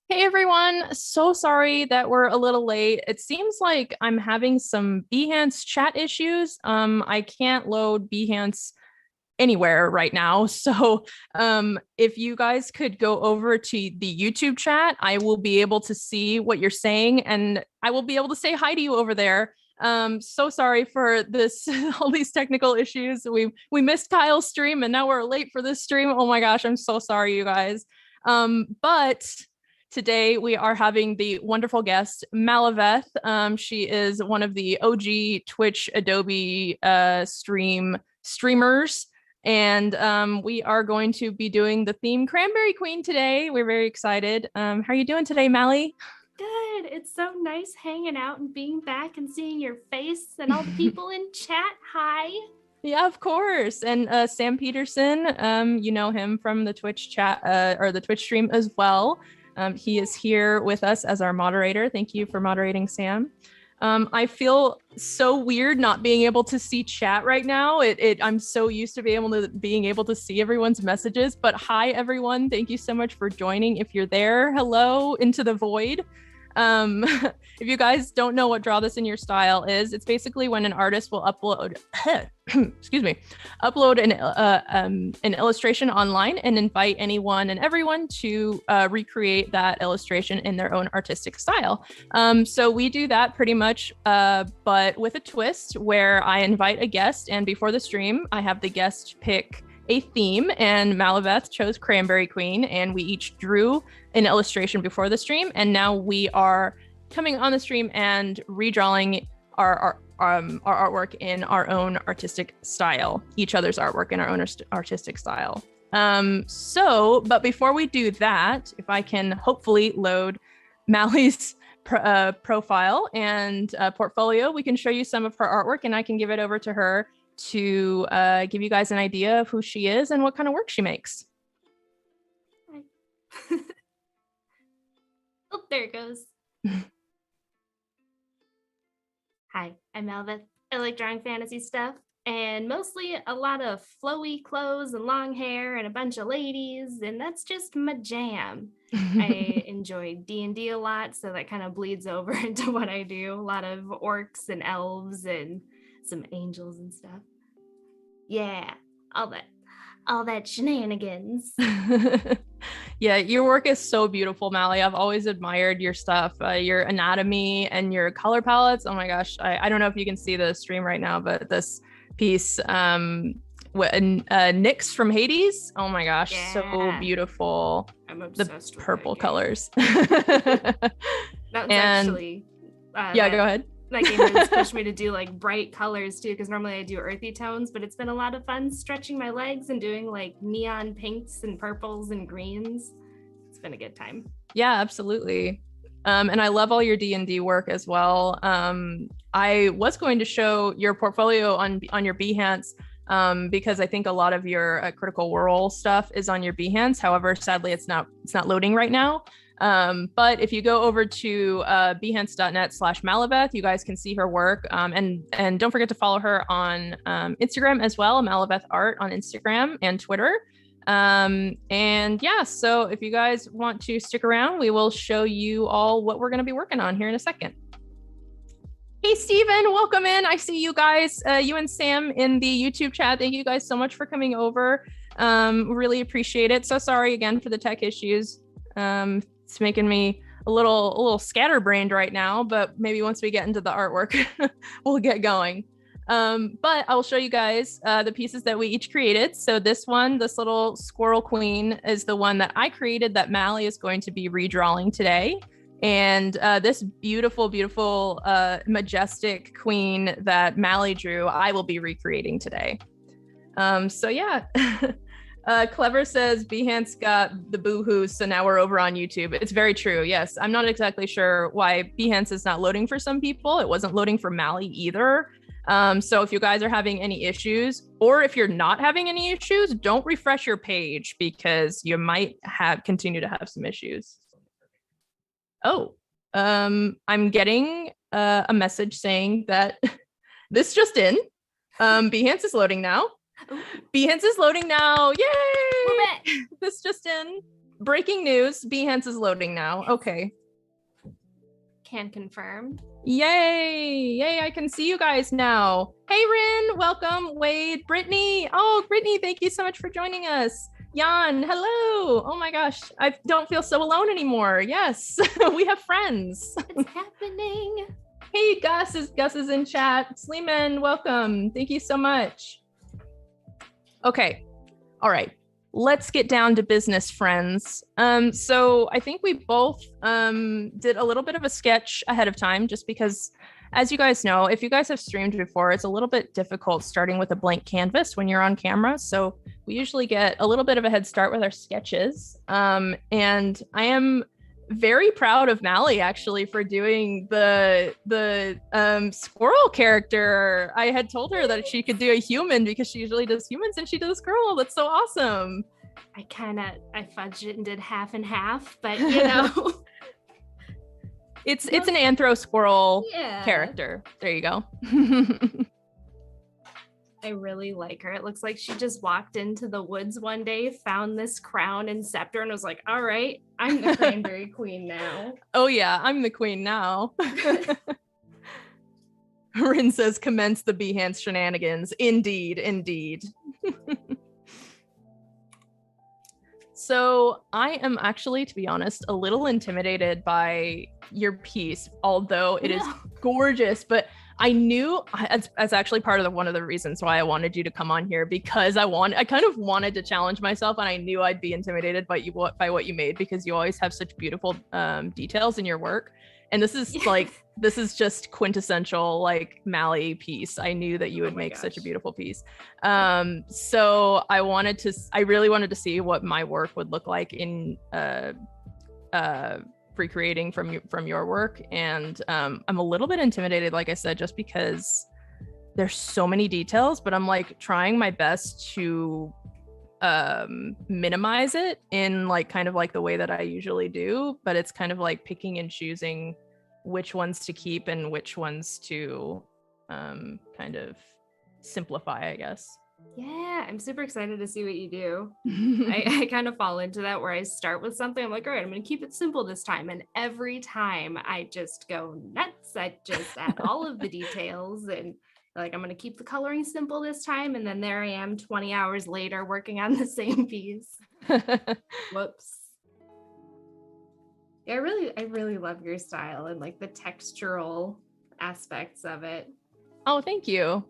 Hey everyone, so sorry that we're a little late. It seems like I'm having some Behance chat issues. I can't load Behance anywhere right now. So if you guys could go over to the YouTube chat, I will be able to see what you're saying and I will be able to say hi to you over there. So sorry for this, all these technical issues. We missed Kyle's stream and now we're late for this stream. Oh my gosh, I'm so sorry, you guys. But today we are having the wonderful guest, Maliveth. She is one of the OG Twitch Adobe streamers. And we are going to be doing the theme Cranberry Queen today. We're very excited. How are you doing today, Mally? Good. It's so nice hanging out and being back and seeing your face and all the people in chat. Hi. Yeah, of course. And Sam Peterson, you know him from the Twitch chat or the Twitch stream as well. He is here with us as our moderator. Thank you for moderating, Sam. I feel so weird not being able to see chat right now. I'm so used to being able to see everyone's messages. But hi, everyone. Thank you so much for joining. If you're there, hello into the void. If you guys don't know what Draw This in Your Style is, it's basically when an artist will upload, upload an illustration online and invite anyone and everyone to recreate that illustration in their own artistic style. So we do that pretty much, but with a twist where I invite a guest, and before the stream, I have the guest pick a theme, and Maliveth chose Cranberry Queen, and we each drew an illustration before the stream, and now we are coming on the stream and redrawing our artwork in our own artistic style, each other's artwork in our own artistic style. But before we do that, if I can hopefully load Mally's profile and portfolio, we can show you some of her artwork, and I can give it over to her to give you guys an idea of who she is and what kind of work she makes. Oh, there it goes. Hi, I'm Maliveth. I like drawing fantasy stuff and mostly a lot of flowy clothes and long hair and a bunch of ladies, and that's just my jam. I enjoy D&D a lot, so that kind of bleeds over into what I do. A lot of orcs and elves and some angels and stuff. Yeah, all that shenanigans. Yeah, your work is so beautiful, Mally. I've always admired your stuff, your anatomy and your color palettes. Oh my gosh, I don't know if you can see the stream right now, but this piece, Nyx from Hades. Oh my gosh, yeah. So beautiful. I'm obsessed the purple with colors. That's actually yeah, go ahead. That game has pushed me to do like bright colors too, because normally I do earthy tones, but it's been a lot of fun stretching my legs and doing like neon pinks and purples and greens. It's been a good time. Yeah, absolutely. And I love all your D&D work as well. I was going to show your portfolio on your Behance because I think a lot of your Critical Role stuff is on your Behance. However, sadly, it's not loading right now. But if you go over to behance.net/Maliveth, you guys can see her work. And don't forget to follow her on Instagram as well, Maliveth Art on Instagram and Twitter. And yeah, so if you guys want to stick around, we will show you all what we're going to be working on here in a second. Hey, Steven, welcome in. I see you guys, you and Sam in the YouTube chat. Thank you guys so much for coming over. Really appreciate it. So sorry again for the tech issues. It's making me a little scatterbrained right now, but maybe once we get into the artwork, we'll get going. But I'll show you guys the pieces that we each created. So this little squirrel queen is the one that I created that Mally is going to be redrawing today. And this beautiful, beautiful, majestic queen that Mally drew, I will be recreating today. So yeah. Clever says Behance got the boohoos, so now we're over on YouTube. It's very true. Yes, I'm not exactly sure why Behance is not loading for some people. It wasn't loading for Mally either. So if you guys are having any issues, or if you're not having any issues, don't refresh your page because you might continue to have some issues. Oh, I'm getting a message saying that this just in. Behance is loading now. Behance is loading now. Yay! This just in. Breaking news. Behance is loading now. Okay. Can confirm. Yay! Yay! I can see you guys now. Hey, Rin, welcome. Wade, Brittany. Oh, Brittany, thank you so much for joining us. Jan, hello. Oh my gosh, I don't feel so alone anymore. Yes, we have friends. It's happening. Hey, Gus is in chat. Sleeman, welcome. Thank you so much. Okay. All right. Let's get down to business, friends. So I think we both did a little bit of a sketch ahead of time, just because, as you guys know, if you guys have streamed before, it's a little bit difficult starting with a blank canvas when you're on camera. So we usually get a little bit of a head start with our sketches. And I am very proud of Mally actually for doing the squirrel character. I had told her that she could do a human because she usually does humans, and she did a squirrel. That's so awesome. I fudged it and did half and half, but you know. it's an anthro squirrel character. There you go. I really like her. It looks like she just walked into the woods one day, found this crown and scepter, and was like, all right, I'm the Cranberry Queen now. Oh yeah, I'm the queen now. Rin says, commence the Behance shenanigans. Indeed, indeed. So I am actually, to be honest, a little intimidated by your piece, although it is gorgeous, but I knew as actually part of one of the reasons why I wanted you to come on here, because I kind of wanted to challenge myself, and I knew I'd be intimidated by what you made, because you always have such beautiful details in your work. And this is this is just quintessential like Mally piece. I knew that you would make such a beautiful piece. So I really wanted to see what my work would look like in recreating from your work. And I'm a little bit intimidated, like I said, just because there's so many details, but I'm like trying my best to minimize it in like kind of like the way that I usually do, but it's kind of like picking and choosing which ones to keep and which ones to kind of simplify, I guess. Yeah, I'm super excited to see what you do. I kind of fall into that where I start with something. I'm like, all right, I'm going to keep it simple this time. And every time I just go nuts. I just add all of the details and like, I'm going to keep the coloring simple this time. And then there I am 20 hours later working on the same piece. Whoops. Yeah, I really love your style and like the textural aspects of it. Oh, thank you.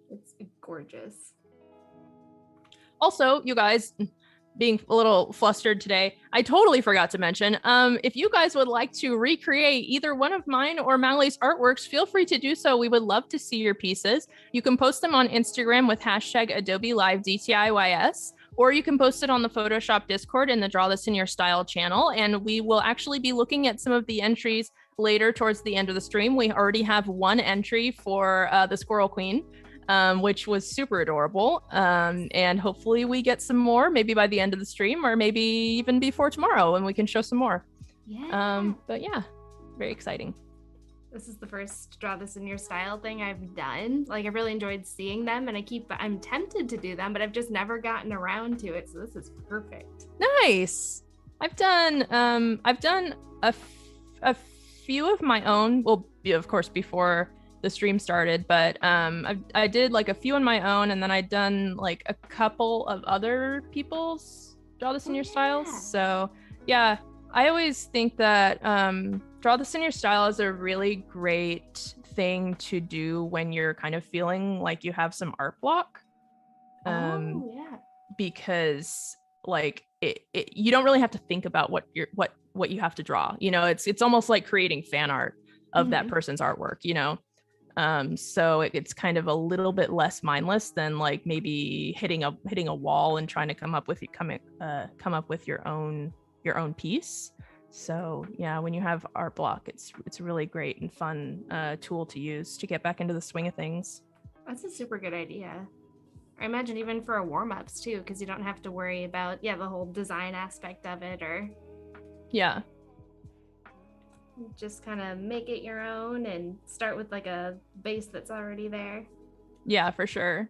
It's gorgeous. Also, you guys, being a little flustered today, I totally forgot to mention, if you guys would like to recreate either one of mine or Mally's artworks, feel free to do so. We would love to see your pieces. You can post them on Instagram with hashtag Adobe Live DTIYS, or you can post it on the Photoshop Discord in the Draw This in Your Style channel. And we will actually be looking at some of the entries later towards the end of the stream. We already have one entry for the Squirrel Queen, which was super adorable. And hopefully we get some more, maybe by the end of the stream, or maybe even before tomorrow, and we can show some more. Yeah. But yeah, very exciting. This is the first Draw This in Your Style thing I've done. Like, I really enjoyed seeing them, and I'm tempted to do them, but I've just never gotten around to it. So this is perfect. Nice. I've done a few of my own. Well, of course, before the stream started, but I did like a few on my own, and then I'd done like a couple of other people's Draw This in Your Styles. So yeah, I always think that Draw This in Your Style is a really great thing to do when you're kind of feeling like you have some art block. Because like you don't really have to think about what you have to draw. You know, it's almost like creating fan art of that person's artwork, you know. So it's kind of a little bit less mindless than like maybe hitting a wall and trying to come up with your own piece. So yeah, when you have art block, it's a really great and fun tool to use to get back into the swing of things. That's a super good idea. I imagine even for warm-ups too, because you don't have to worry about the whole design aspect of it, or yeah, just kind of make it your own and start with like a base that's already there. Yeah, for sure.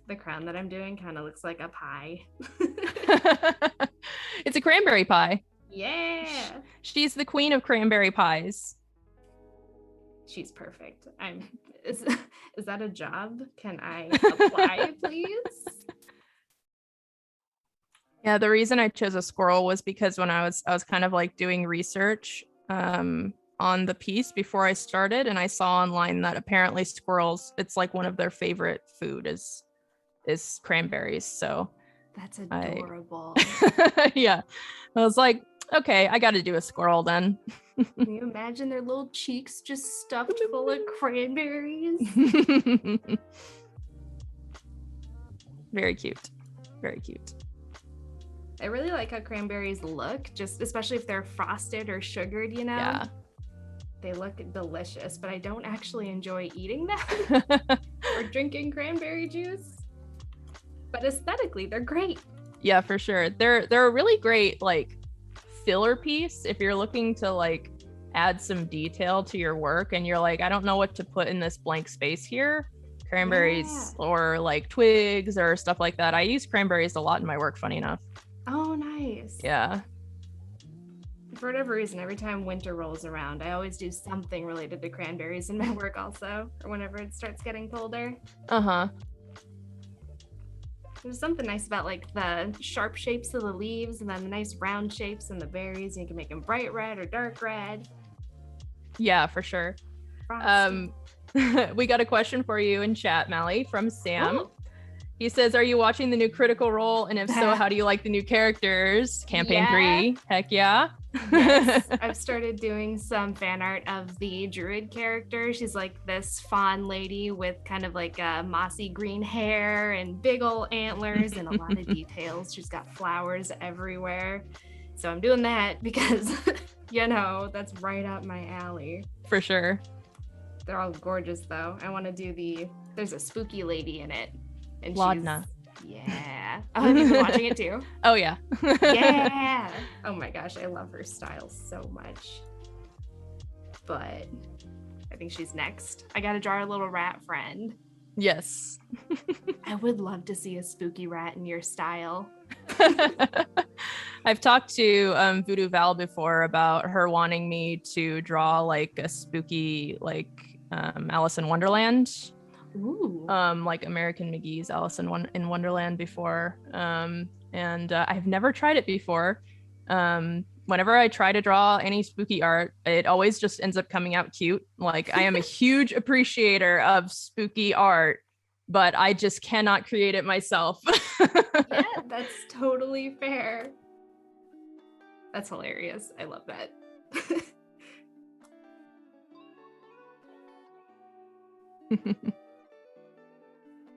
The crown that I'm doing kind of looks like a pie. It's a cranberry pie. Yeah. She's the queen of cranberry pies. She's perfect. Is that a job? Can I apply, please? Yeah, the reason I chose a squirrel was because when I was kind of like doing research on the piece before I started, and I saw online that apparently squirrels, it's like one of their favorite food is cranberries. So that's adorable. Yeah, I was like, okay, I got to do a squirrel then. Can you imagine their little cheeks just stuffed full of cranberries? Very cute. Very cute. I really like how cranberries look, just especially if they're frosted or sugared, you know? Yeah. They look delicious, but I don't actually enjoy eating them or drinking cranberry juice. But aesthetically, they're great. Yeah, for sure. They're a really great like filler piece if you're looking to like add some detail to your work and you're like, I don't know what to put in this blank space here. Cranberries or like twigs or stuff like that. I use cranberries a lot in my work, funny enough. Oh, nice. Yeah. For whatever reason, every time winter rolls around, I always do something related to cranberries in my work also, or whenever it starts getting colder. Uh-huh. There's something nice about like the sharp shapes of the leaves and then the nice round shapes and the berries. You can make them bright red or dark red. Yeah, for sure. We got a question for you in chat, Mally, from Sam. Oh. He says, are you watching the new Critical Role? And if so, how do you like the new characters? Campaign 3. Heck yeah. Yes, I've started doing some fan art of the druid character. She's like this fawn lady with kind of like a mossy green hair and big old antlers and a lot of details. She's got flowers everywhere. So I'm doing that because, that's right up my alley. For sure. They're all gorgeous though. I want to do there's a spooky lady in it. And Laudna. Yeah. Oh, have you been watching it too? Oh, yeah. Yeah. Oh my gosh, I love her style so much. But I think she's next. I got to draw a little rat friend. Yes. I would love to see a spooky rat in your style. I've talked to Voodoo Val before about her wanting me to draw like a spooky, like Alice in Wonderland. Ooh. Like American McGee's Alice in Wonderland before. And I've never tried it before. Whenever I try to draw any spooky art, it always just ends up coming out cute. Like I am a huge appreciator of spooky art, but I just cannot create it myself. Yeah, that's totally fair. That's hilarious. I love that.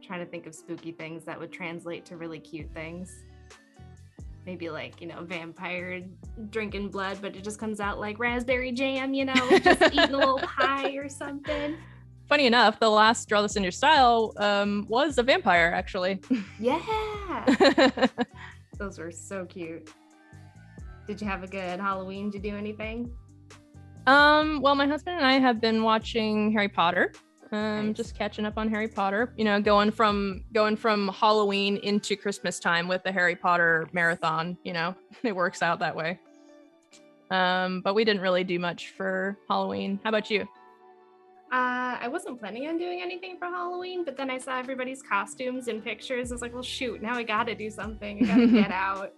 Trying to think of spooky things that would translate to really cute things. Maybe like, vampire drinking blood, but it just comes out like raspberry jam, just eating a little pie or something. Funny enough, the last Draw This in Your Style was a vampire, actually. Yeah. Those were so cute. Did you have a good Halloween? Did you do anything? Well, my husband and I have been watching Harry Potter. Nice. Just catching up on Harry Potter, going from Halloween into Christmas time with the Harry Potter marathon, it works out that way. But we didn't really do much for Halloween. How about you? I wasn't planning on doing anything for Halloween, but then I saw everybody's costumes and pictures. I was like, well, shoot, now I gotta do something. I gotta get out.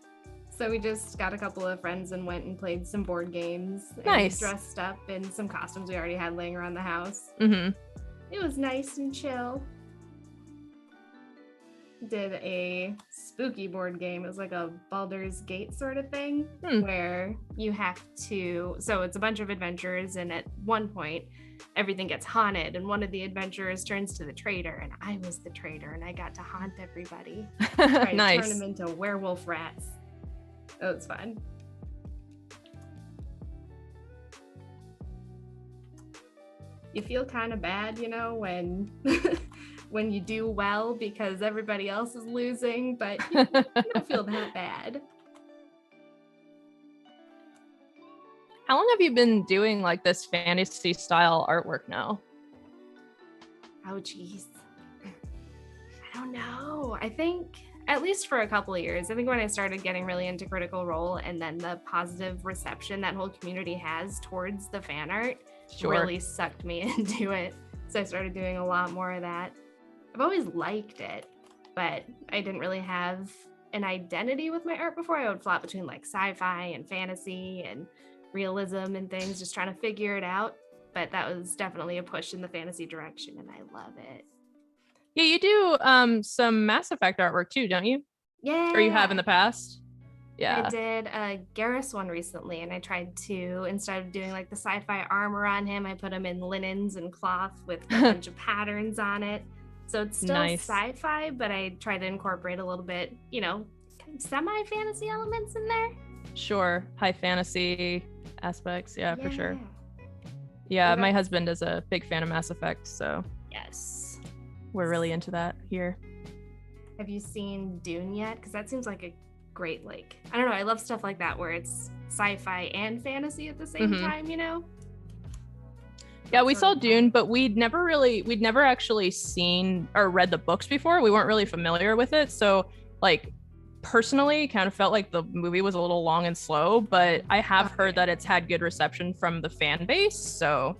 So we just got a couple of friends and went and played some board games. Nice. And dressed up in some costumes we already had laying around the house. Mm-hmm. It was nice and chill. did a spooky board game. It was like a Baldur's Gate sort of thing where you have to, so it's a bunch of adventurers, and at one point everything gets haunted, and one of the adventurers turns to the traitor, and I was the traitor, and I got to haunt everybody. Nice. Turn them into werewolf rats. It was fun. You feel kind of bad, you know, when when you do well because everybody else is losing, but you don't feel that bad. How long have you been doing like this fantasy style artwork now? Oh, geez. I don't know. I think at least for a couple of years. I think when I started getting really into Critical Role, and then the positive reception that whole community has towards the fan art really sucked me into it. So I started doing a lot more of that. I've always liked it, but I didn't really have an identity with my art before. I would flop between like sci-fi and fantasy and realism and things, just trying to figure it out. But that was definitely a push in the fantasy direction, and I love it. Yeah, you do some Mass Effect artwork too, don't you? Yeah. Or you have in the past? Yeah. I did a Garrus one recently, and I tried to, instead of doing like the sci-fi armor on him, I put him in linens and cloth with a bunch of patterns on it. So it's still sci-fi, but I try to incorporate a little bit, you know, semi-fantasy elements in there. Sure. High fantasy aspects. Yeah, for sure. Yeah, my husband is a big fan of Mass Effect, so yes, we're really into that here. Have you seen Dune yet? Because that seems like a great, like, I don't know, I love stuff like that where it's sci-fi and fantasy at the same time, you know? Yeah, we saw Dune, but we'd never actually seen or read the books before. We weren't really familiar with it. So like personally kind of felt like the movie was a little long and slow, but I have heard that it's had good reception from the fan base. So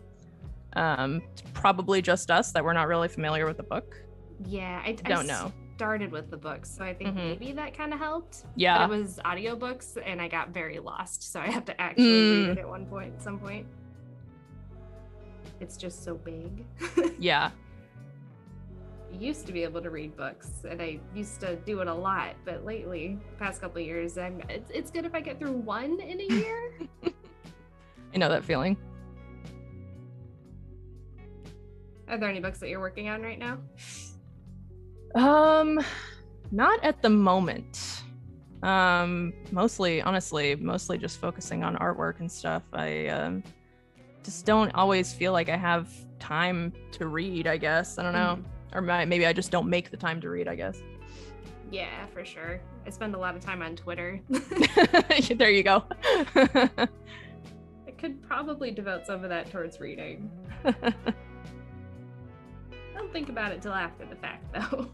it's probably just us that we're not really familiar with the book. Yeah, I don't know. Started with the books, so I think maybe that kind of helped. Yeah. But it was audiobooks and I got very lost, so I have to actually read it at some point. It's just so big. Yeah. I used to be able to read books, and I used to do it a lot, but lately, past couple of years, it's good if I get through one in a year. I know that feeling. Are there any books that you're working on right now? Not at the moment. Mostly just focusing on artwork and stuff. I just don't always feel like I have time to read, I guess. I don't know. Or maybe I just don't make the time to read, I guess. Yeah, for sure. I spend a lot of time on Twitter. There you go. I could probably devote some of that towards reading. I don't think about it till after the fact, though.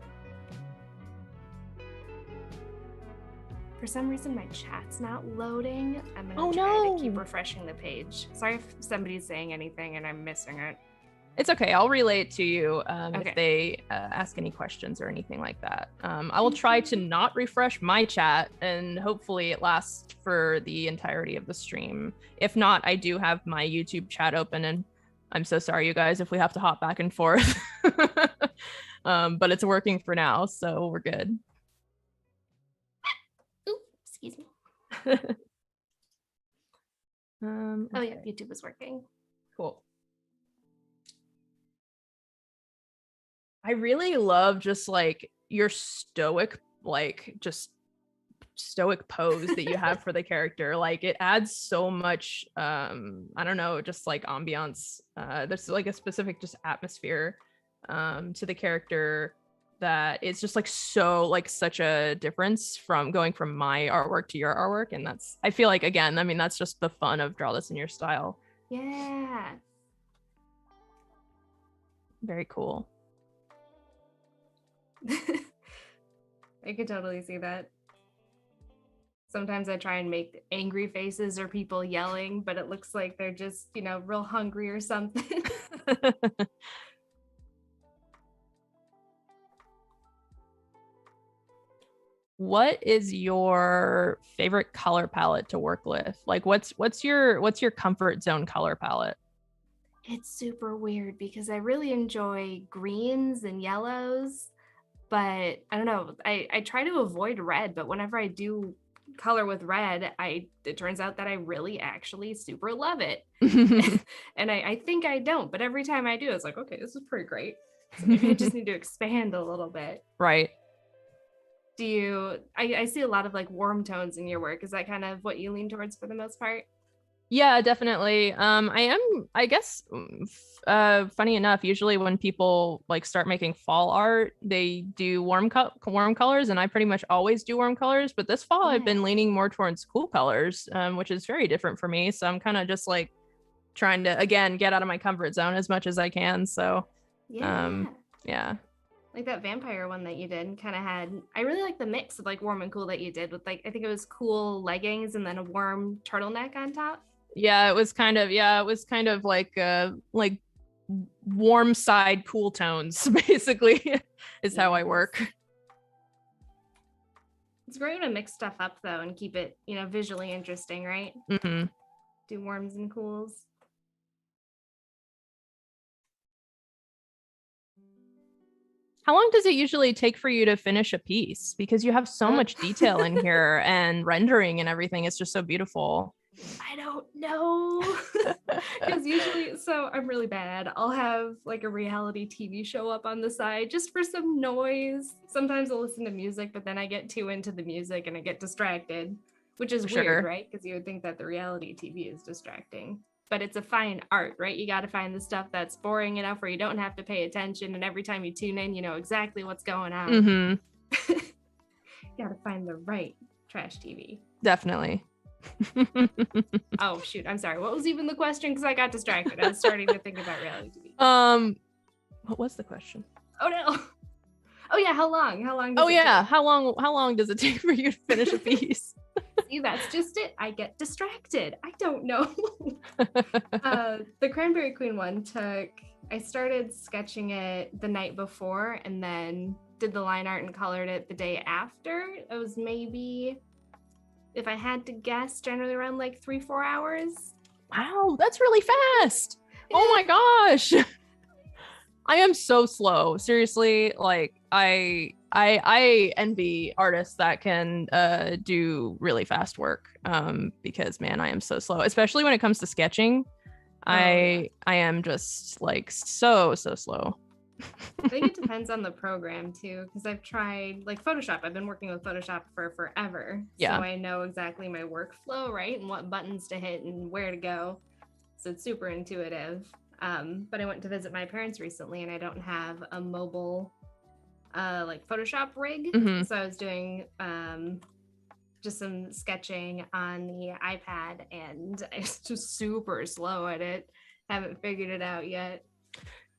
For some reason, my chat's not loading. I'm gonna try to keep refreshing the page. Sorry if somebody's saying anything and I'm missing it. It's okay. I'll relay it to you if they ask any questions or anything like that. I will try to not refresh my chat, and hopefully it lasts for the entirety of the stream. If not, I do have my YouTube chat open, and I'm so sorry, you guys, if we have to hop back and forth. But it's working for now, so we're good. Excuse me. Okay. Oh yeah, YouTube is working. Cool. I really love just like your stoic pose that you have for the character. Like it adds so much I don't know, just like ambiance. There's like a specific just atmosphere to the character that it's just like so like such a difference from going from my artwork to your artwork. And that's, I feel like, again, I mean, that's just the fun of draw this in your style. Yeah. Very cool. I could totally see that. Sometimes I try and make angry faces or people yelling, but it looks like they're just, you know, real hungry or something. What is your favorite color palette to work with? Like what's your comfort zone color palette? It's super weird because I really enjoy greens and yellows, but I don't know. I try to avoid red, but whenever I do color with red, it turns out that I really actually super love it. And I think I don't, but every time I do, it's like, okay, this is pretty great. So maybe I just need to expand a little bit. Right. I see a lot of like warm tones in your work. Is that kind of what you lean towards for the most part? Yeah, definitely. I guess, funny enough, usually when people like start making fall art, they do warm colors, and I pretty much always do warm colors. But this fall, I've been leaning more towards cool colors, which is very different for me. So I'm kind of just like trying to, again, get out of my comfort zone as much as I can. So, Yeah. Yeah. Like that vampire one that you did kind of I really like the mix of like warm and cool that you did with like, I think it was cool leggings and then a warm turtleneck on top. Yeah, it was kind of like warm side cool tones, basically, is how I work. It's great to mix stuff up though and keep it, visually interesting, right? Mm-hmm. Do warms and cools. How long does it usually take for you to finish a piece? Because you have so much detail in here and rendering and everything. It's just so beautiful. I don't know. Because usually, so I'm really bad. I'll have like a reality TV show up on the side just for some noise. Sometimes I'll listen to music, but then I get too into the music and I get distracted, which is weird, right? Because you would think that the reality TV is distracting. But it's a fine art, right? You got to find the stuff that's boring enough where you don't have to pay attention. And every time you tune in, you know exactly what's going on. Mm-hmm. You got to find the right trash TV. Definitely. Oh, shoot. I'm sorry. What was even the question? Because I got distracted. I was starting to think about reality TV. What was the question? Oh, no. Oh, yeah. How long? Take? How long does it take for you to finish a piece? See, that's just it. I get distracted. I don't know. The Cranberry Queen one I started sketching it the night before and then did the line art and colored it the day after. It was maybe, if I had to guess, generally around like 3-4 hours. Wow, that's really fast. Oh my gosh. I am so slow. Seriously, like I envy artists that can do really fast work, because man, I am so slow, especially when it comes to sketching. I am just like so slow. I think it depends on the program too, because I've tried like Photoshop. I've been working with Photoshop for forever. Yeah. So I know exactly my workflow, right? And what buttons to hit and where to go. So it's super intuitive. But I went to visit my parents recently and I don't have a mobile like Photoshop rig. Mm-hmm. So I was doing just some sketching on the iPad and I was just super slow at it. Haven't figured it out yet.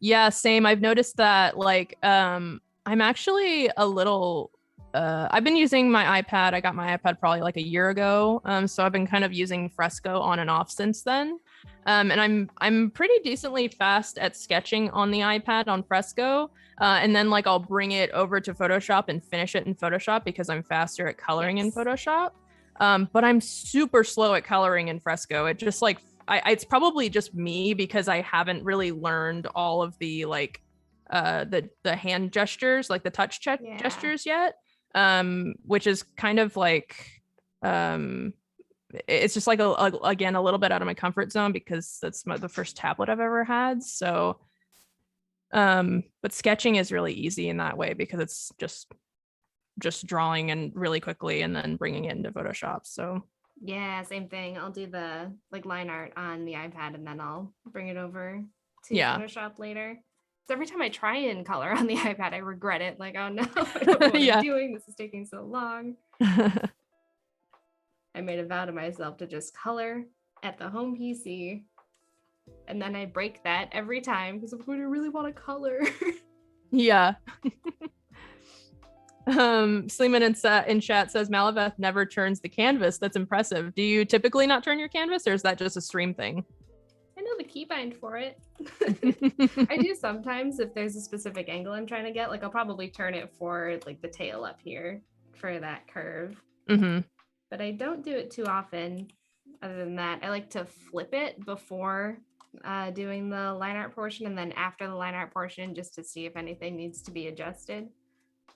Yeah, same. I've noticed that like I'm actually a little I've been using my iPad. I got my iPad probably like a year ago. So I've been kind of using Fresco on and off since then. And I'm pretty decently fast at sketching on the iPad on Fresco. And then like I'll bring it over to Photoshop and finish it in Photoshop because I'm faster at coloring in Photoshop. But I'm super slow at coloring in Fresco. It just like it's probably just me because I haven't really learned all of the like the hand gestures, like the touch gestures yet. Which is kind of like it's just like again a little bit out of my comfort zone because that's the first tablet I've ever had. So but sketching is really easy in that way because it's just drawing and really quickly and then bringing it into Photoshop. So yeah, same thing. I'll do the like line art on the iPad and then I'll bring it over to Photoshop later. So every time I try and color on the iPad, I regret it. Like, oh no, I don't know what I'm doing. This is taking so long. I made a vow to myself to just color at the home PC. And then I break that every time because I'm going to really want to color. Yeah. Sleeman in chat says Maliveth never turns the canvas. That's impressive. Do you typically not turn your canvas or is that just a stream thing? I know the keybind for it. I do sometimes if there's a specific angle I'm trying to get, like I'll probably turn it for like the tail up here for that curve. Mm-hmm. But I don't do it too often. Other than that, I like to flip it before doing the line art portion and then after the line art portion just to see if anything needs to be adjusted.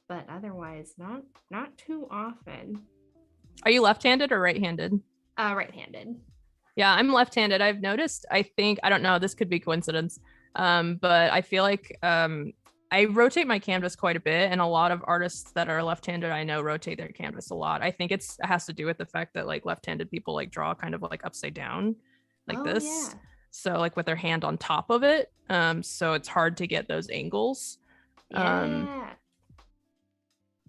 but otherwise not too often. Are you left-handed or right-handed? Right-handed. Yeah, I'm left-handed. I've noticed, I think, I don't know, this could be coincidence. But I feel like I rotate my canvas quite a bit, and a lot of artists that are left-handed I know rotate their canvas a lot. I think it has to do with the fact that like left-handed people like draw kind of like upside down like this. Yeah. So like with their hand on top of it. So it's hard to get those angles. Yeah.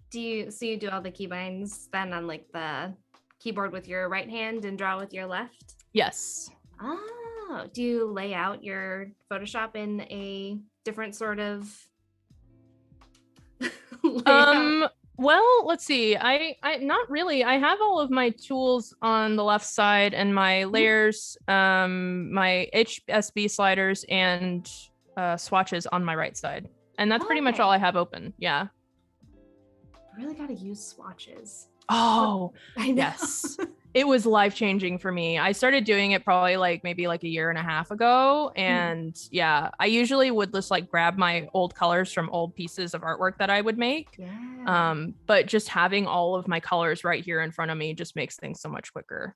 Do you do all the keybinds then on like the keyboard with your right hand and draw with your left? Yes. Oh, do you lay out your Photoshop in a different sort of layout? Well, let's see. I not really. I have all of my tools on the left side and my layers, my HSB sliders and swatches on my right side. And that's pretty much all I have open. Yeah. I really got to use swatches. Oh, I know. yes. It was life-changing for me. I started doing it probably like maybe like a year and a half ago. And yeah, I usually would just like grab my old colors from old pieces of artwork that I would make. Yeah. But just having all of my colors right here in front of me just makes things so much quicker.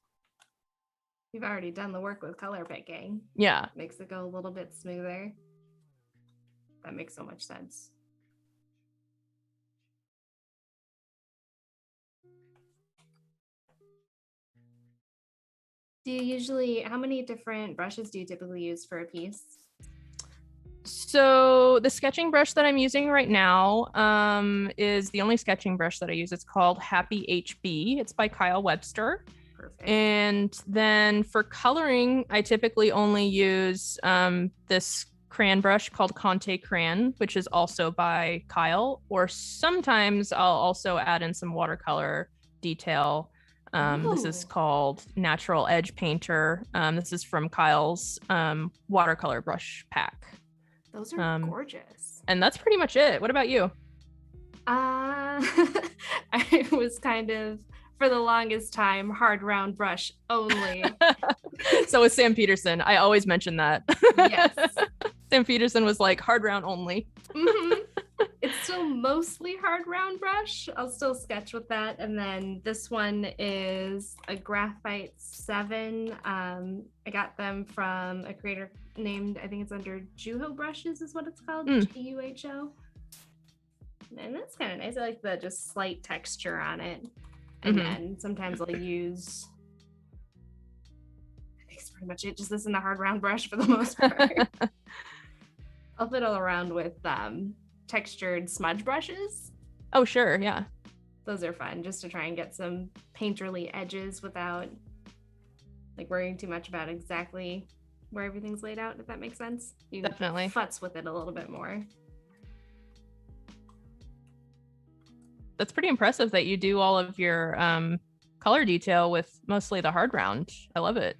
You've already done the work with color picking. Yeah. Makes it go a little bit smoother. That makes so much sense. Do you usually, how many different brushes do you typically use for a piece? So the sketching brush that I'm using right now is the only sketching brush that I use. It's called Happy HB. It's by Kyle Webster. Perfect. And then for coloring, I typically only use this crayon brush called Conte Crayon, which is also by Kyle. Or sometimes I'll also add in some watercolor detail. This is called Natural Edge Painter. This is from Kyle's watercolor brush pack. Those are gorgeous. And that's pretty much it. What about you? I was kind of, for the longest time, hard round brush only. So with Sam Peterson, I always mention that. Yes. Sam Peterson was like hard round only. Mm-hmm. It's still mostly hard round brush. I'll still sketch with that. And then this one is a Graphite 7. I got them from a creator named, I think it's under Juho Brushes is what it's called, Juho. And that's kind of nice. I like the just slight texture on it. And then sometimes I'll use, I think it's pretty much it, just this in the hard round brush for the most part. I'll fiddle around with textured smudge brushes. Oh, sure. Yeah. Those are fun just to try and get some painterly edges without like worrying too much about exactly where everything's laid out, if that makes sense. You definitely futz with it a little bit more. That's pretty impressive that you do all of your color detail with mostly the hard round. I love it.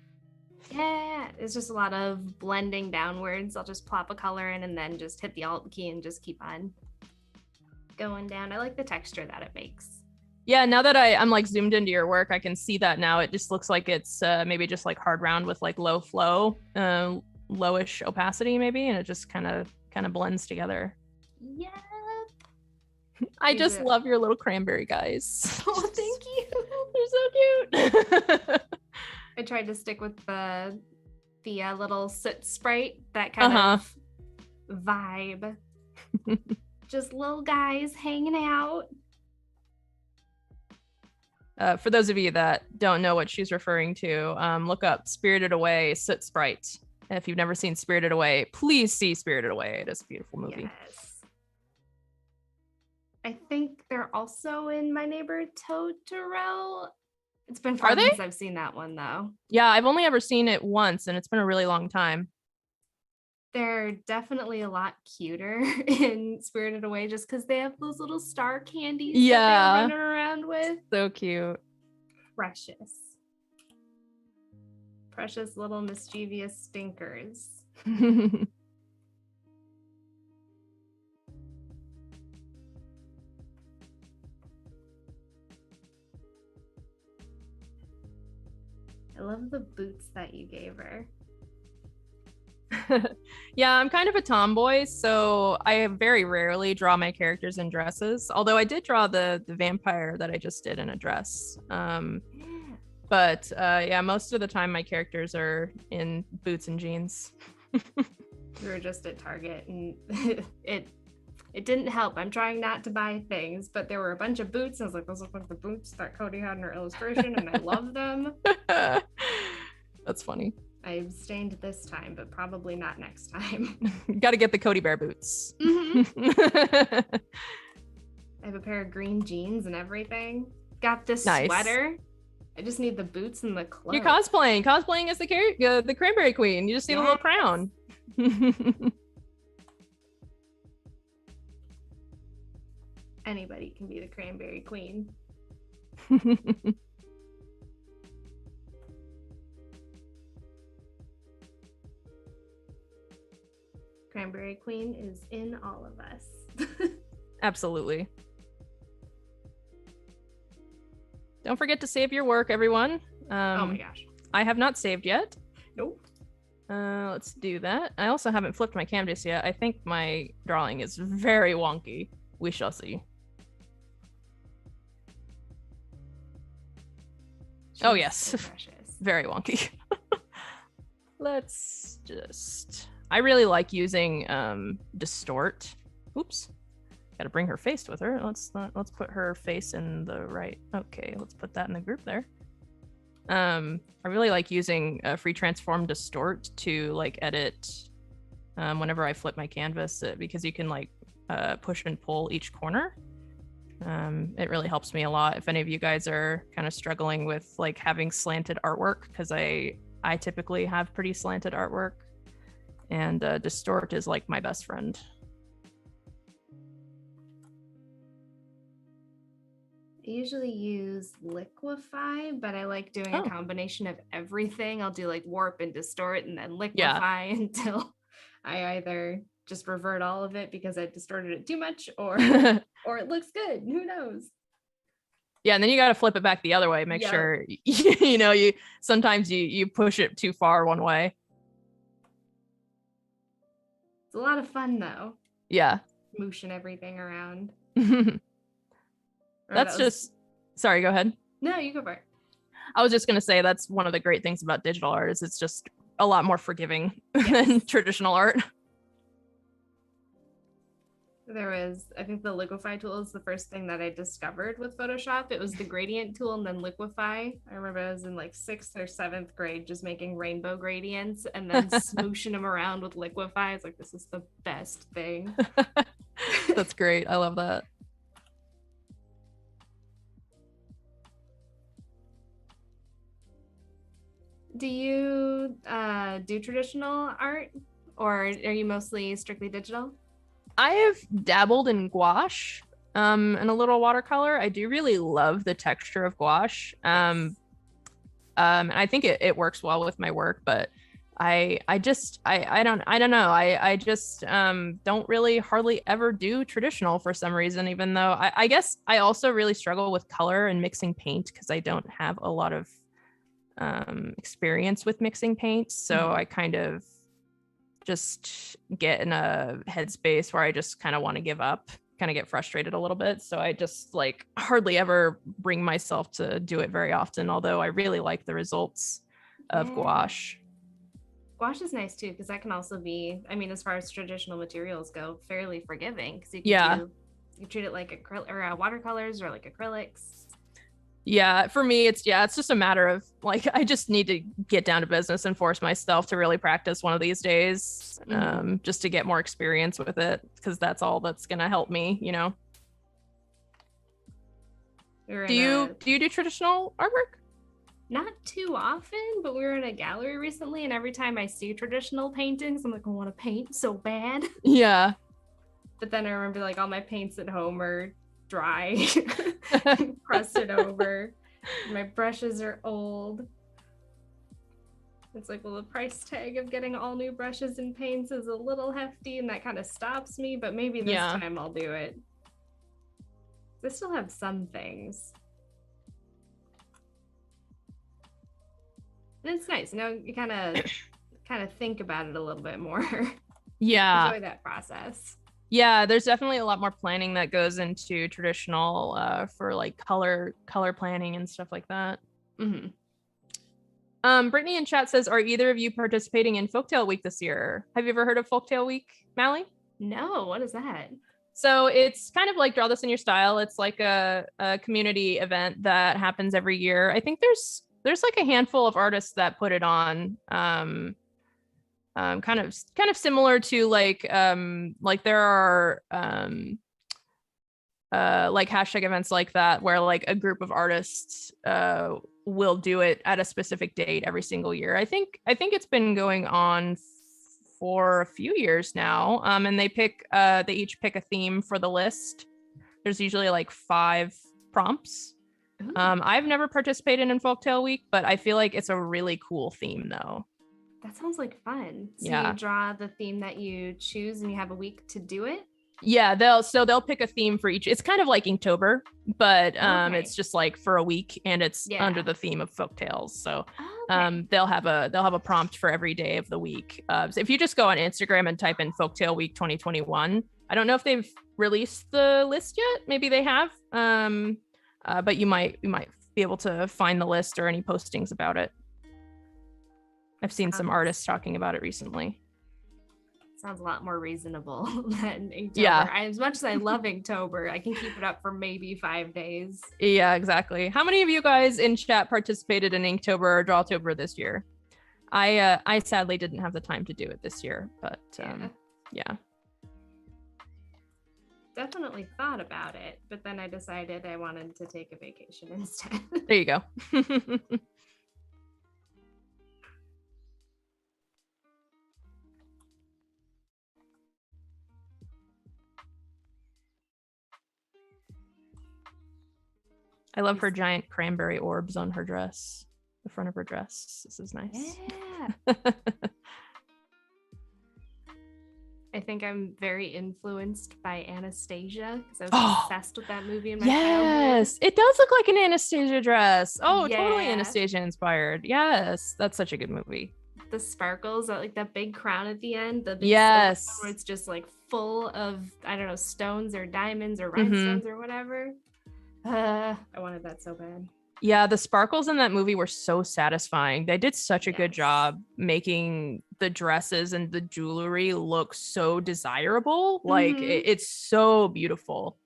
Yeah, it's just a lot of blending downwards. I'll just plop a color in and then just hit the Alt key and just keep on going down. I like the texture that it makes. Yeah, now that I'm like zoomed into your work, I can see that now. It just looks like it's maybe just like hard round with like low flow, lowish opacity maybe, and it just kind of blends together. Yeah. I just love your little cranberry guys. Oh, thank you. They're so cute. I tried to stick with the little soot sprite, that kind of vibe. Just little guys hanging out. For those of you that don't know what she's referring to, look up Spirited Away Soot Sprite. If you've never seen Spirited Away, please see Spirited Away. It is a beautiful movie. Yes. I think they're also in My Neighbor Totoro. It's been far since I've seen that one, though. Yeah, I've only ever seen it once, and it's been a really long time. They're definitely a lot cuter in Spirited Away just because they have those little star candies that they're running around with. So cute. Precious. Precious little mischievous stinkers. I love the boots that you gave her. Yeah, I'm kind of a tomboy, so I very rarely draw my characters in dresses. Although I did draw the vampire that I just did in a dress. But yeah, most of the time my characters are in boots and jeans. We were just at Target and it didn't help. I'm trying not to buy things, but there were a bunch of boots. I was like, those look like the boots that Cody had in her illustration, and I love them. That's funny. I abstained this time, but probably not next time. Got to get the Codi Bear boots. I have a pair of green jeans and everything. Got this sweater. I just need the boots and the clothes. You're cosplaying as the Cranberry Queen. You just need a little crown. Anybody can be the Cranberry Queen. Cranberry Queen is in all of us. Absolutely. Don't forget to save your work, everyone. Oh my gosh. I have not saved yet. Nope. Let's do that. I also haven't flipped my canvas yet. I think my drawing is very wonky. We shall see. Oh yes, very wonky. Let's just, I really like using distort. Oops, gotta bring her face with her. Let's put her face in the right. Okay, let's put that in the group there. I really like using free transform distort to like edit whenever I flip my canvas because you can like push and pull each corner. It really helps me a lot if any of you guys are kind of struggling with like having slanted artwork, because I typically have pretty slanted artwork, and distort is like my best friend. I usually use liquify, but I like doing a combination of everything. I'll do like warp and distort and then liquify until I either just revert all of it because I distorted it too much, or it looks good. Who knows? Yeah, and then you got to flip it back the other way. Make sure you sometimes you push it too far one way. It's a lot of fun though. Yeah, smooshing everything around. That's just, sorry, go ahead. No, you go for it. I was just gonna say that's one of the great things about digital art is it's just a lot more forgiving than traditional art. There was, I think the liquify tool is the first thing that I discovered with Photoshop. It was the gradient tool and then liquify. I remember I was in like 6th or 7th grade just making rainbow gradients and then smooshing them around with liquify. It's like, this is the best thing. That's great. I love that. Do you do traditional art, or are you mostly strictly digital? I have dabbled in gouache and a little watercolor. I do really love the texture of gouache. And I think it works well with my work, but I don't know. I just don't really hardly ever do traditional for some reason, even though I guess I also really struggle with color and mixing paint because I don't have a lot of experience with mixing paint. So I kind of just get in a headspace where I just kind of want to give up, kind of get frustrated a little bit. So I just like hardly ever bring myself to do it very often, although I really like the results of gouache. Gouache is nice too, because that can also be, I mean, as far as traditional materials go, fairly forgiving, because you can you treat it like acrylic or watercolors or like acrylics. Yeah, for me, it's just a matter of like, I just need to get down to business and force myself to really practice one of these days, just to get more experience with it, because that's all that's going to help me, you know. Do you do traditional artwork? Not too often, but we were in a gallery recently, and every time I see traditional paintings, I'm like, I want to paint so bad. Yeah. But then I remember like all my paints at home are dry, crusted over. My brushes are old. It's like, well, the price tag of getting all new brushes and paints is a little hefty, and that kind of stops me, but maybe this time I'll do it. I still have some things. And it's nice, you know, you kind of kind of think about it a little bit more. Yeah. Enjoy that process. Yeah, there's definitely a lot more planning that goes into traditional for like color planning and stuff like that. Brittany in chat says, are either of you participating in Folktale Week this year? Have you ever heard of Folktale Week, Mally? No, what is that? So it's kind of like Draw This in Your Style. It's like a community event that happens every year. I think there's like a handful of artists that put it on. Kind of similar to like there are like hashtag events like that where like a group of artists will do it at a specific date every single year. I think it's been going on for a few years now. And they each pick a theme for the list. There's usually like 5 prompts. I've never participated in Folktale Week, but I feel like it's a really cool theme though. That sounds like fun. So yeah. You draw the theme that you choose and you have a week to do it? Yeah, they'll pick a theme for each. It's kind of like Inktober, but it's just like for a week, and it's under the theme of folktales. So they'll have a prompt for every day of the week. So if you just go on Instagram and type in Folktale Week 2021, I don't know if they've released the list yet. Maybe they have. But you might be able to find the list or any postings about it. I've seen some artists talking about it recently. Sounds a lot more reasonable than Inktober. Yeah. As much as I love Inktober, I can keep it up for maybe 5 days. Yeah, exactly. How many of you guys in chat participated in Inktober or Drawtober this year? I sadly didn't have the time to do it this year, but yeah. Definitely thought about it, but then I decided I wanted to take a vacation instead. There you go. I love her giant cranberry orbs on her dress, the front of her dress. This is nice. Yeah. I think I'm very influenced by Anastasia because I was obsessed with that movie in my childhood. It does look like an Anastasia dress. Oh, totally Anastasia inspired. Yes, that's such a good movie. The sparkles, like that big crown at the end. The big where it's just like full of, I don't know, stones or diamonds or rhinestones or whatever. I wanted that so bad. Yeah, the sparkles in that movie were so satisfying. They did such a good job making the dresses and the jewelry look so desirable. Like it's so beautiful.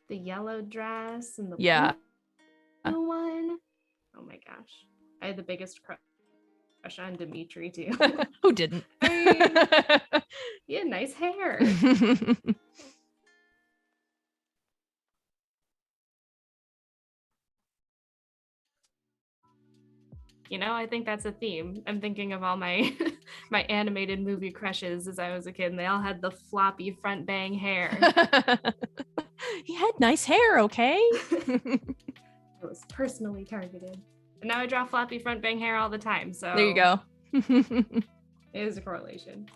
The yellow dress and the blue one. Oh my gosh. I had the biggest crush on Dimitri too. Who didn't? I mean, he had nice hair. You know, I think that's a theme. I'm thinking of all my my animated movie crushes as I was a kid, and they all had the floppy front bang hair. He had nice hair, okay? It was personally targeted. And now I draw floppy front bang hair all the time, so there you go. It is a correlation.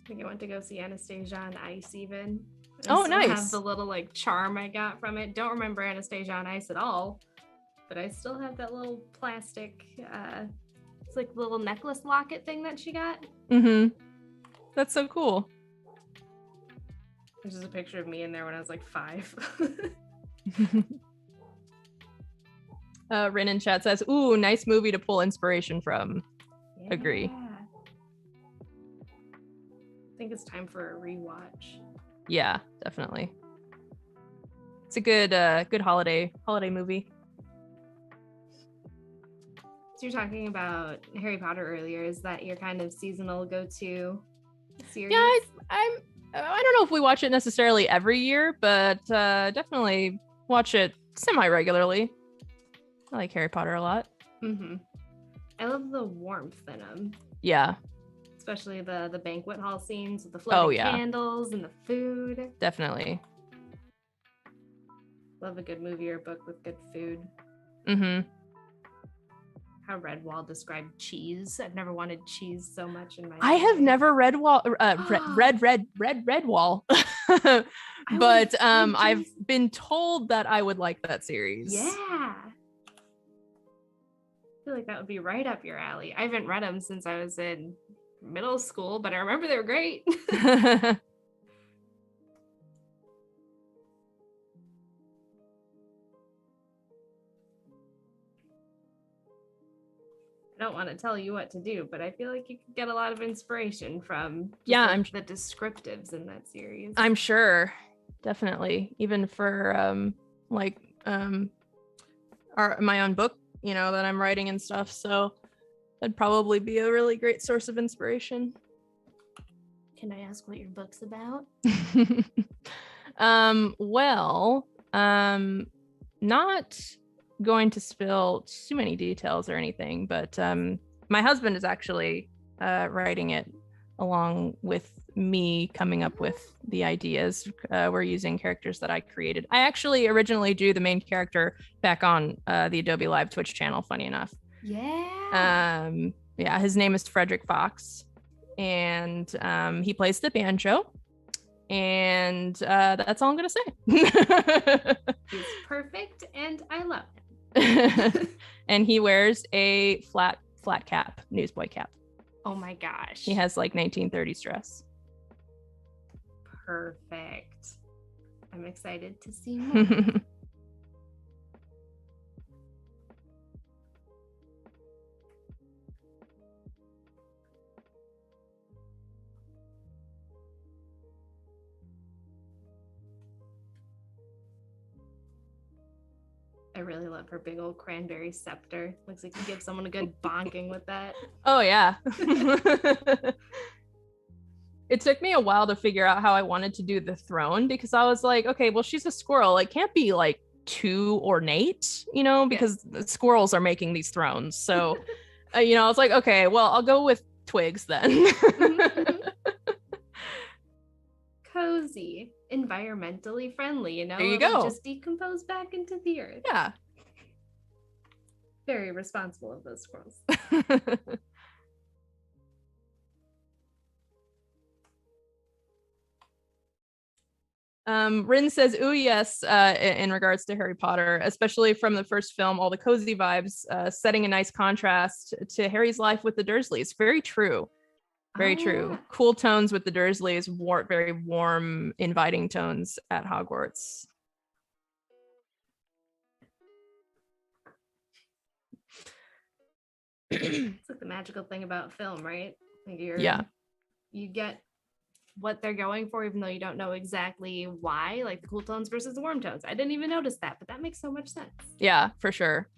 I think I went to go see Anastasia on Ice even. Oh, nice. I have the little like charm I got from it. Don't remember Anastasia on Ice at all, but I still have that little plastic, it's like the little necklace locket thing that she got. That's so cool. There's just a picture of me in there when I was like 5. Rin in chat says, ooh, nice movie to pull inspiration from. Yeah. Agree. I think it's time for a rewatch. Yeah, definitely. It's a good holiday movie. So you're talking about Harry Potter earlier. Is that your kind of seasonal go-to series? Yeah, I don't know if we watch it necessarily every year, but definitely watch it semi-regularly. I like Harry Potter a lot. I love the warmth in them. Yeah. Especially the banquet hall scenes with the floating candles and the food. Definitely. Love a good movie or book with good food. How Redwall described cheese. I've never wanted cheese so much in my life. I have never Redwall. Redwall. But I've been told that I would like that series. Yeah. I feel like that would be right up your alley. I haven't read them since I was in middle school, but I remember they were great. I don't want to tell you what to do, but I feel like you could get a lot of inspiration from the descriptives in that series. I'm sure, definitely, even for my own book, that I'm writing and stuff. So that'd probably be a really great source of inspiration. Can I ask what your book's about? Not going to spill too many details or anything, but my husband is actually writing it along with me, coming up with the ideas. We're using characters that I created. I actually originally drew the main character back on the Adobe Live Twitch channel, funny enough. Yeah. His name is Frederick Fox, and he plays the banjo. And that's all I'm gonna say. He's perfect, and I love him. And he wears a flat cap, newsboy cap. Oh my gosh. He has like 1930s dress. Perfect. I'm excited to see more. I really love her big old cranberry scepter. Looks like you give someone a good bonking with that. Oh, yeah. It took me a while to figure out how I wanted to do the throne, because I was like, okay, well, she's a squirrel. It can't be like too ornate, because the squirrels are making these thrones. So, I was like, okay, well, I'll go with twigs then. Cozy, environmentally friendly, There you go. Just decompose back into the earth. Yeah. Very responsible of those squirrels. Rin says, "Ooh, yes," in regards to Harry Potter, especially from the first film, all the cozy vibes, setting a nice contrast to Harry's life with the Dursleys. Very true. Very true. Yeah. Cool tones with the Dursleys, very warm, inviting tones at Hogwarts. It's like the magical thing about film, right? Like you get what they're going for, even though you don't know exactly why, like the cool tones versus the warm tones. I didn't even notice that, but that makes so much sense. Yeah, for sure.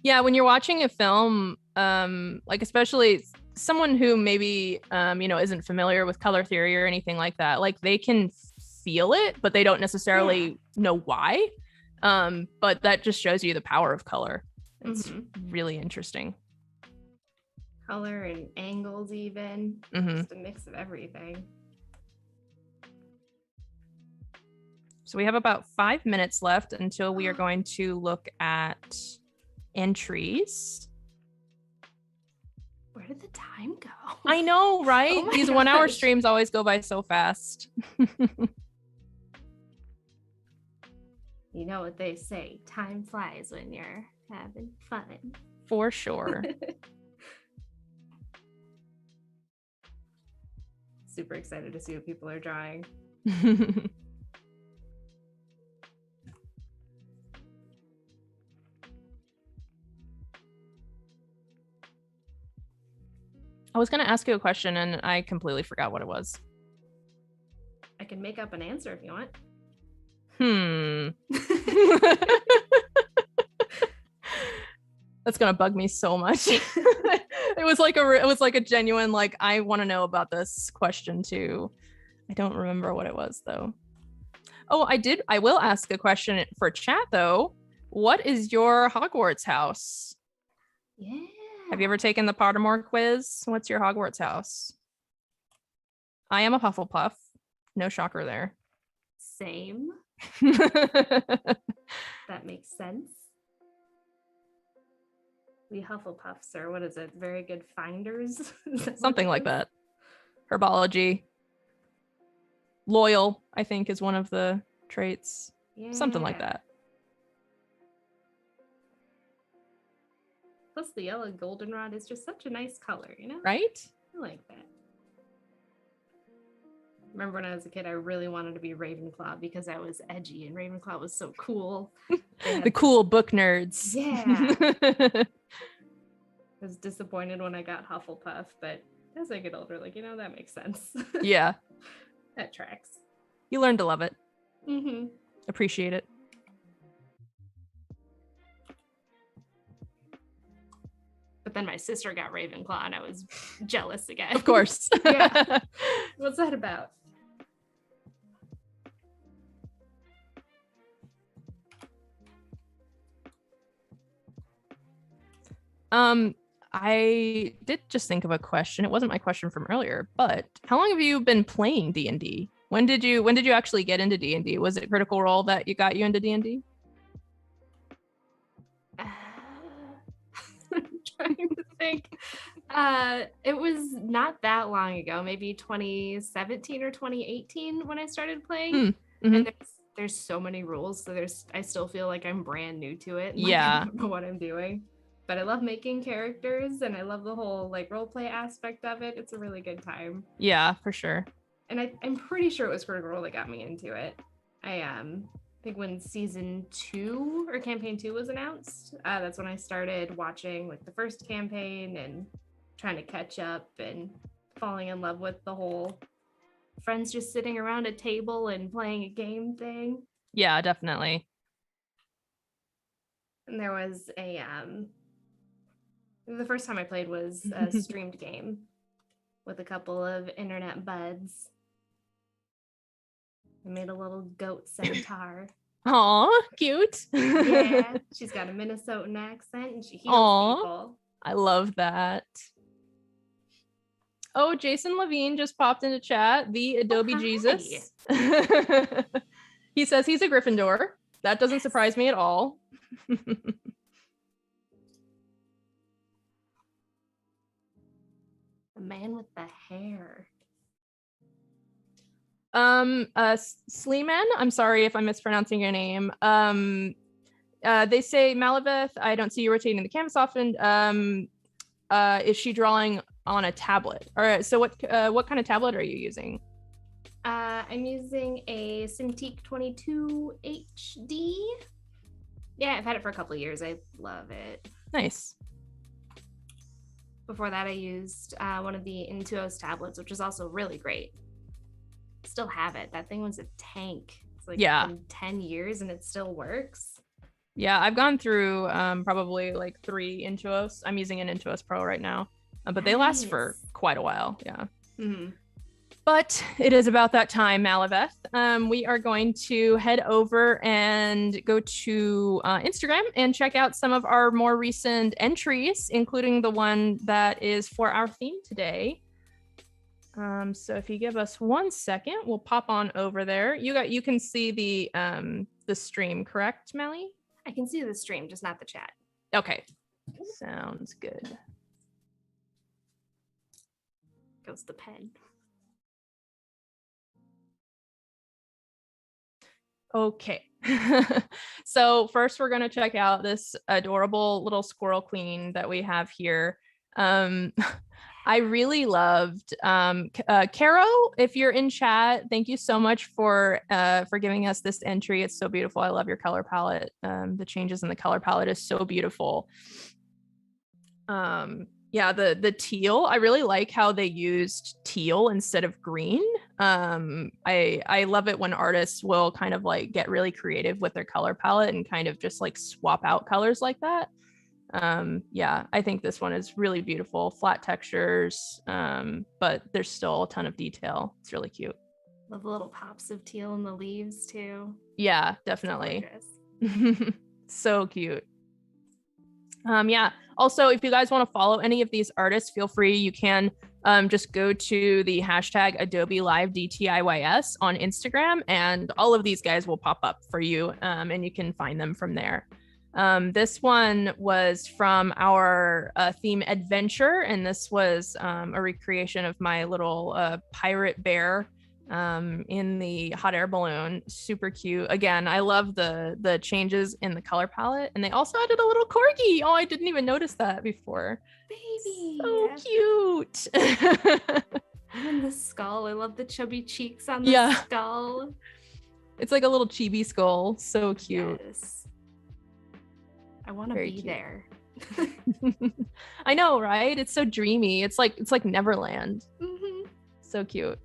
Yeah, when you're watching a film, like especially someone who maybe isn't familiar with color theory or anything like that, like they can feel it, but they don't necessarily know why. But that just shows you the power of color. It's really interesting. Color and angles, even just a mix of everything. So we have about 5 minutes left until we are going to look at entries. Where did the time go? I know, right? Oh These 1 hour streams always go by so fast. You know what they say, time flies when you're having fun. For sure. Super excited to see what people are drawing. I was going to ask you a question and I completely forgot what it was. I can make up an answer if you want. That's going to bug me so much. It was like a genuine, like, I want to know about this question too. I don't remember what it was though. Oh, I will ask a question for chat though. What is your Hogwarts house? Yeah. Have you ever taken the Pottermore quiz? What's your Hogwarts house? I am a Hufflepuff. No shocker there. Same. That makes sense. We Hufflepuffs are, what is it? Very good finders? Something like that. Herbology. Loyal, I think, is one of the traits. Yeah. Something like that. Plus the yellow goldenrod is just such a nice color, you know? Right? I like that. Remember when I was a kid, I really wanted to be Ravenclaw because I was edgy and Ravenclaw was so cool. The cool book nerds. Yeah. I was disappointed when I got Hufflepuff, but as I get older, like, you know, that makes sense. Yeah. That tracks. You learn to love it. Mm-hmm. Appreciate it. But then my sister got Ravenclaw and I was jealous again. Of course. Yeah. What's that about? I did just think of a question. It wasn't my question from earlier, but how long have you been playing D&D? When did you actually get into D&D? Was it Critical Role that got you into D&D? I'm trying to think. It was not that long ago, maybe 2017 or 2018 when I started playing. Mm-hmm. And there's so many rules, so I still feel like I'm brand new to it. Like, Yeah. I don't know what I'm doing. But I love making characters and I love the whole like role play aspect of it. It's a really good time. Yeah, for sure. And I'm pretty sure it was Critical Role that got me into it. I think when season 2 or campaign 2 was announced, that's when I started watching like the first campaign and trying to catch up and falling in love with the whole friends just sitting around a table and playing a game thing. Yeah, definitely. And there was the first time I played was a streamed game with a couple of internet buds. I made a little goat centaur. Aw, cute. Yeah, she's got a Minnesotan accent and she heals people. I love that. Oh, Jason Levine just popped into chat. The Adobe Jesus. He says he's a Gryffindor. That doesn't surprise me at all. The man with the hair. Sleeman, I'm sorry if I'm mispronouncing your name. They say Maliveth, I don't see you rotating the canvas often. Is she drawing on a tablet? All right, so what kind of tablet are you using? I'm using a Cintiq 22 HD. Yeah, I've had it for a couple of years. I love it. Nice. Before that, I used one of the Intuos tablets, which is also really great. Still have it. That thing was a tank. It's like been 10 years and it still works. Yeah, I've gone through probably like 3 Intuos. I'm using an Intuos Pro right now, but they last for quite a while. Yeah. Mm-hmm. But it is about that time, Maliveth. We are going to head over and go to Instagram and check out some of our more recent entries, including the one that is for our theme today. So if you give us 1 second, we'll pop on over there. You can see the stream, correct, Melly? I can see the stream, just not the chat. Okay, sounds good. Goes the pen. Okay. So first we're going to check out this adorable little squirrel queen that we have here. I really loved Caro, if you're in chat, thank you so much for giving us this entry. It's so beautiful. I love your color palette. The changes in the color palette is so beautiful. Yeah, the teal, I really like how they used teal instead of green. I love it when artists will kind of like get really creative with their color palette and kind of just like swap out colors like that. Yeah, I think this one is really beautiful, flat textures, but there's still a ton of detail. It's really cute. Love the little pops of teal in the leaves too. Yeah, definitely. So cute. Yeah, also, if you guys want to follow any of these artists, feel free. You can just go to the hashtag Adobe Live DTIYS on Instagram, and all of these guys will pop up for you, and you can find them from there. This one was from our theme adventure, and this was a recreation of my little pirate bear in the hot air balloon. Super cute. Again, I love the changes in the color palette, and they also added a little corgi. Oh, I didn't even notice that before. Baby, so cute. Even the skull. I love the chubby cheeks on the skull. It's like a little chibi skull. So cute. Yes. I want to be there. I know, right? It's so dreamy. It's like Neverland. Mm-hmm. So cute.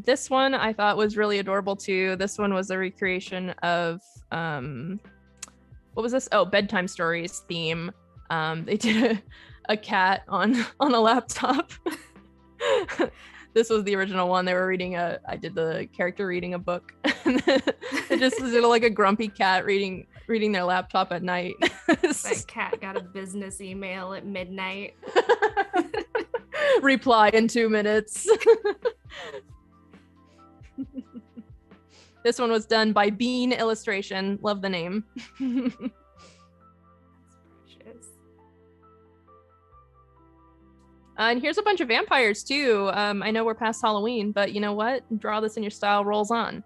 This one I thought was really adorable too. This one was a recreation of what was this? Oh, bedtime stories theme. They did a cat on a laptop. This was the original one. They were reading I did the character reading a book. It just was like a grumpy cat reading their laptop at night. That cat got a business email at midnight. Reply in 2 minutes. This one was done by Bean Illustration. Love the name. That's precious. And here's a bunch of vampires too. I know we're past Halloween, but you know what? Draw This in Your Style rolls on.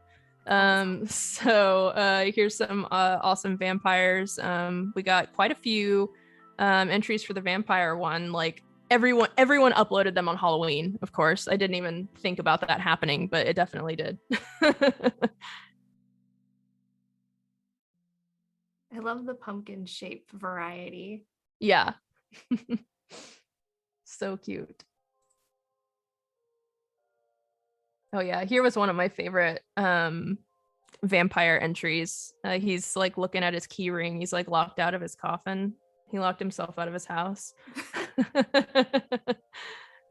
So here's some awesome vampires. We got quite a few entries for the vampire one. Like everyone uploaded them on Halloween, of course. I didn't even think about that happening, but it definitely did. I love the pumpkin shaped variety. Yeah. So cute. Oh yeah, here was one of my favorite vampire entries. He's like looking at his key ring. He's like locked out of his coffin. He locked himself out of his house.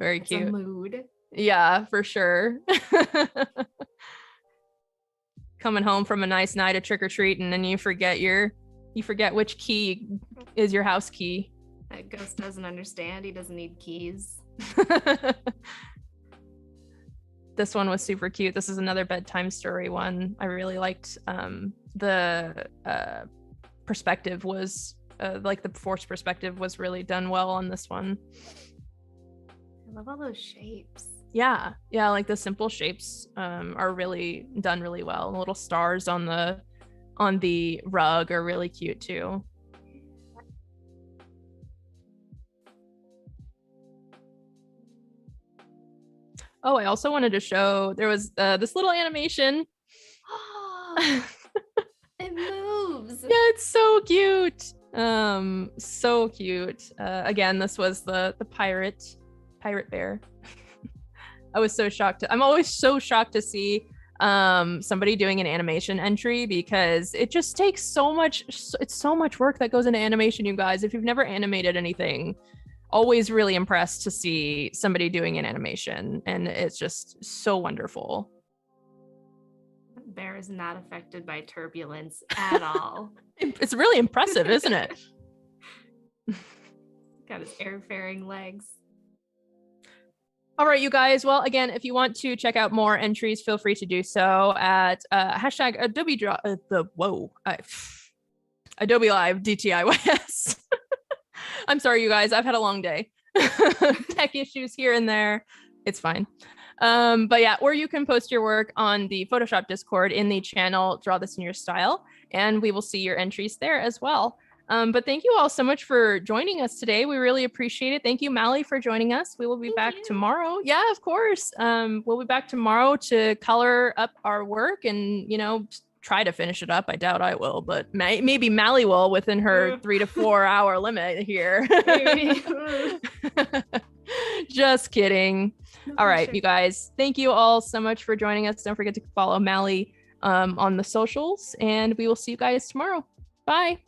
Very cute. It's a mood. Yeah, for sure. Coming home from a nice night of trick-or-treating and you forget which key is your house key. That ghost doesn't understand. He doesn't need keys. This one was super cute. This is another bedtime story one. I really liked the perspective was like the forced perspective was really done well on this one. I love all those shapes. Yeah, like the simple shapes are really done really well. The little stars on the rug are really cute too. Oh, I also wanted to show there was this little animation. It moves. Yeah, it's so cute. So cute. Again, this was the pirate bear. I was so shocked. I'm always so shocked to see somebody doing an animation entry because it just takes so much. It's so much work that goes into animation, you guys. If you've never animated anything, always really impressed to see somebody doing an animation, and it's just so wonderful. Bear is not affected by turbulence at all. It's really impressive, isn't it? Got his air-faring legs. All right, you guys. Well, again, if you want to check out more entries, feel free to do so at hashtag Adobe Adobe Live DTIYS. I'm sorry, you guys. I've had a long day. Tech issues here and there. It's fine. But yeah, or you can post your work on the Photoshop Discord in the channel Draw This in Your Style, and we will see your entries there as well. But thank you all so much for joining us today. We really appreciate it. Thank you, Mally, for joining us. We will be back tomorrow. Yeah, of course. We'll be back tomorrow to color up our work and, try to finish it up. I doubt I will, but maybe Mally will within her 3 to 4 hour limit here. Just kidding. All right, you guys. Thank you all so much for joining us. Don't forget to follow Mally on the socials, and we will see you guys tomorrow. Bye.